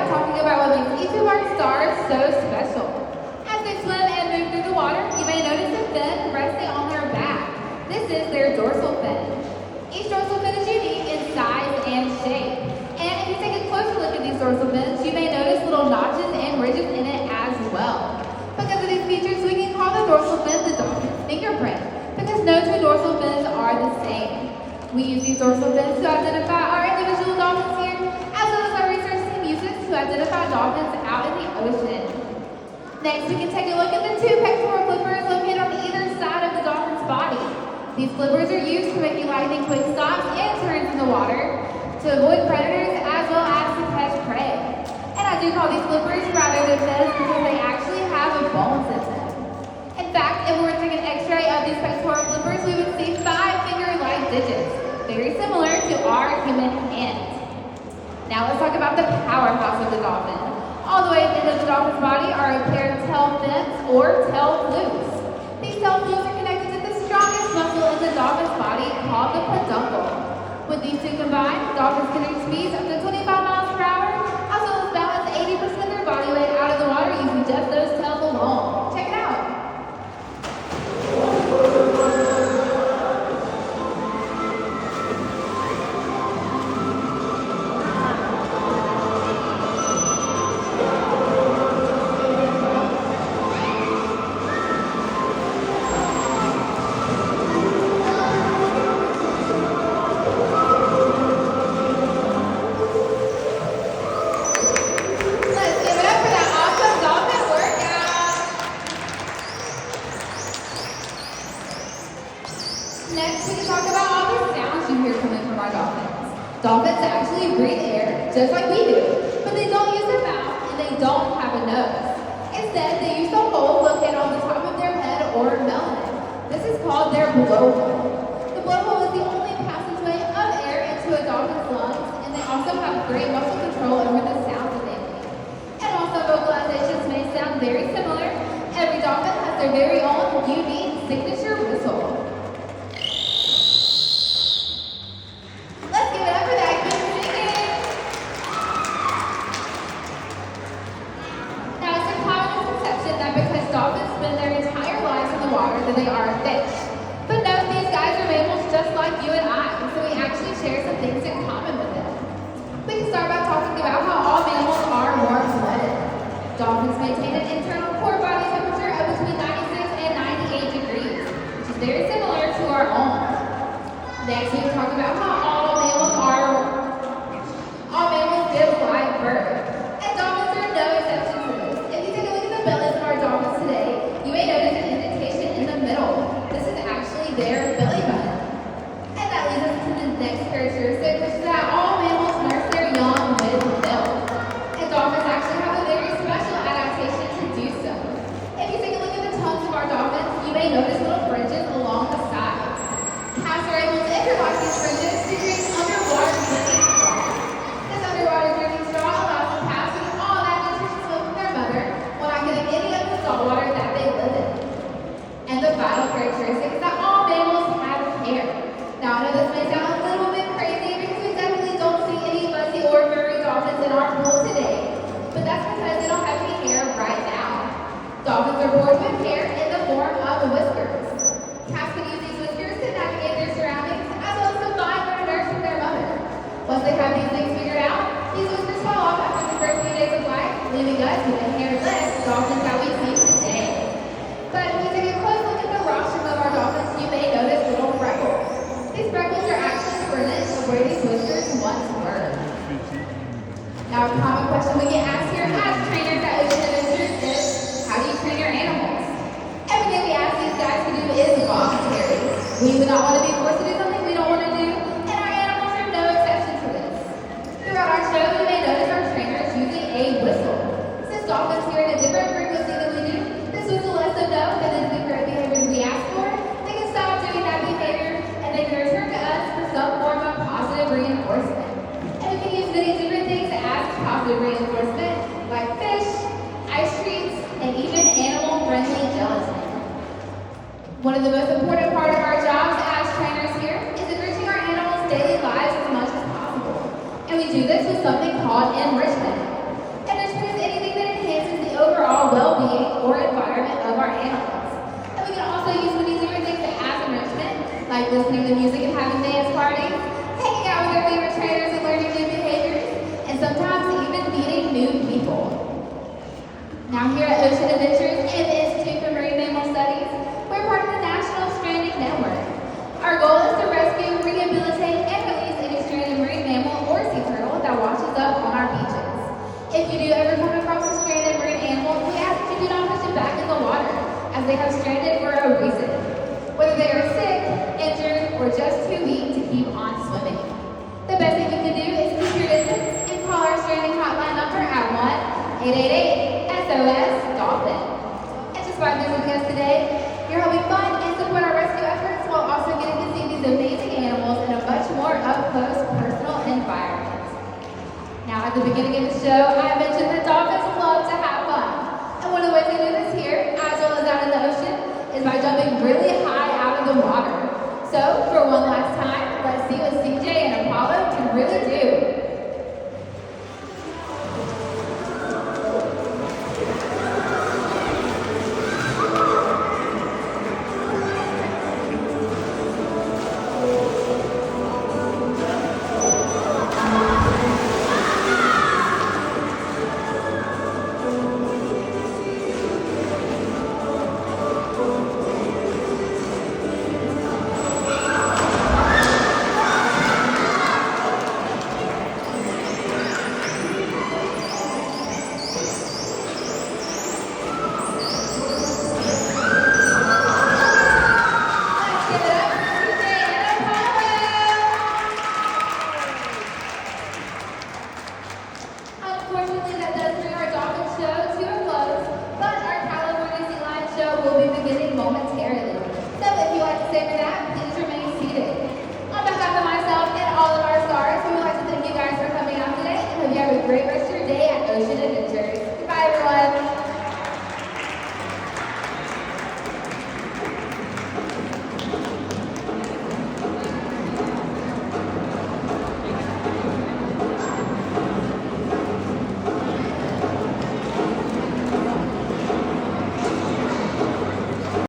by talking about what makes each of our stars so special. As they swim and move through the water, you may notice a fin resting on their back. This is their dorsal fin. Each dorsal fin is unique in size and shape. And if you take a closer look at these dorsal fins, you may notice little notches and ridges in it as well. Because of these features, we can call the dorsal fin the dolphin's fingerprint, because no two dorsal fins are the same. We use these dorsal fins to identify our individual dolphins here, as well as our research team uses to identify dolphins out in the ocean. Next, we can take a look at the two pectoral flippers located on either side of the dolphin's body. These flippers are used to making lightning quick stops and turns in the water to avoid predators as well as to catch prey. And I do call these flippers rather than fins because they actually have a bone system. In fact, if we were to take an x-ray of these pectoral flippers, we would see 5 finger-like digits, very similar to our human hand. Now let's talk about the powerhouse of the dolphin. All the way at the end of the dolphin's body are a pair of tail fins or tail flukes. These tail flukes are connected to the strongest muscle in the dolphin's body called the peduncle. With these two combined, dolphins can reach speeds up to 25 miles per hour, as well as balance 80% of their body weight out of the water using just those tails alone. Check it out. Next, we can talk about all the sounds you hear coming from our dolphins. Dolphins actually breathe air just like we do, but they don't use their mouth and they don't have a nose. Instead, they use the hole located on the top of their head or melon. This is called their blowhole. The blowhole is the only passageway of air into a dolphin's lungs, and they also have great muscle control over the sounds that they make. And also, vocalizations may sound very similar. Every dolphin has their very own unique signature whistle. That they are a fish. But no, these guys are mammals just like you and I, so we actually share some things in common with them. We can start by talking about how all mammals are warm-blooded. Dolphins maintain an internal core body temperature of between 96 and 98 degrees, which is very similar to our own. Next, we can talk about how all mammals give live birth. And dolphins are no exception to this. If you take a look at the bellies of our dolphins today, you may notice an indentation in the middle. This is actually their belly button. And that leads us to the next characteristic, which is that all mammals nurse their young with milk. And dolphins actually have a very special adaptation to do so. If you take a look at the tongues of our dolphins, you may notice little fringes along the sides. Cats are able to interlock these fringes to create underwater drinking straw. This underwater drinking straw allows the cats to get all that nutritious milk from their mother while not getting any of the salt water that they live in. And the final characteristic is that all mammals have hair. Now, I know this may sound a little bit crazy because we definitely don't see any fuzzy or furry dolphins in our pool today, but that's because they don't have any hair right now. Dolphins are born with hair in the form of whiskers. Cats can use these whiskers to navigate their surroundings as well as to find their nurse from their mother. Once they have these things figured out, these whiskers fall off after the first few days of life, leaving us with the hairless dolphins that we see today. But if we take a close look at the rostrum of our dolphins, you may notice little freckles. These freckles are actually permanent of where these whiskers once were. Now, a common question we get asked here as trainers at Ocean Adventures is, how do you train your animals? Everything we ask these guys to do is voluntary. We would not want to be forced to do something we don't want to do, and our animals are no exception to this. Throughout our show, you may notice our trainers using a whistle. Since dolphins hear at a different frequency than we do, this whistle lets them know that this is the correct behavior we ask for. They can stop doing that behavior, and they can return to us for some form of positive reinforcement. And we can use many different things as positive reinforcement, like fish, ice treats, and even animal-friendly gelatin. One of the most important parts of our jobs as trainers here is enriching our animals' daily lives as much as possible. And we do this with something called enrichment. listening to music and having dance parties, hanging out with their favorite trainers and learning new behaviors, and sometimes even meeting new people. Now here at Ocean Adventures and the Institute for Marine Mammal Studies, we're part of the National Stranding Network. Our goal is to rescue, rehabilitate, and release any stranded marine mammal or sea turtle that washes up on our beaches. If you do ever come across a stranded marine animal, we ask that you do not push it back in the water, as they have stranded for a reason. Whether they are sick, injured, or just too weak to keep on swimming. The best thing you can do is keep your distance and call our stranding hotline number at 1-888-SOS-Dolphin. And just by visiting us today, you're helping fund and support our rescue efforts while also getting to see these amazing animals in a much more up-close, personal environment. Now, at the beginning of the show, I mentioned that dolphins love to have fun. And one of the ways they do this here, as well as out in the ocean, is by jumping really high out of the water. So, for one last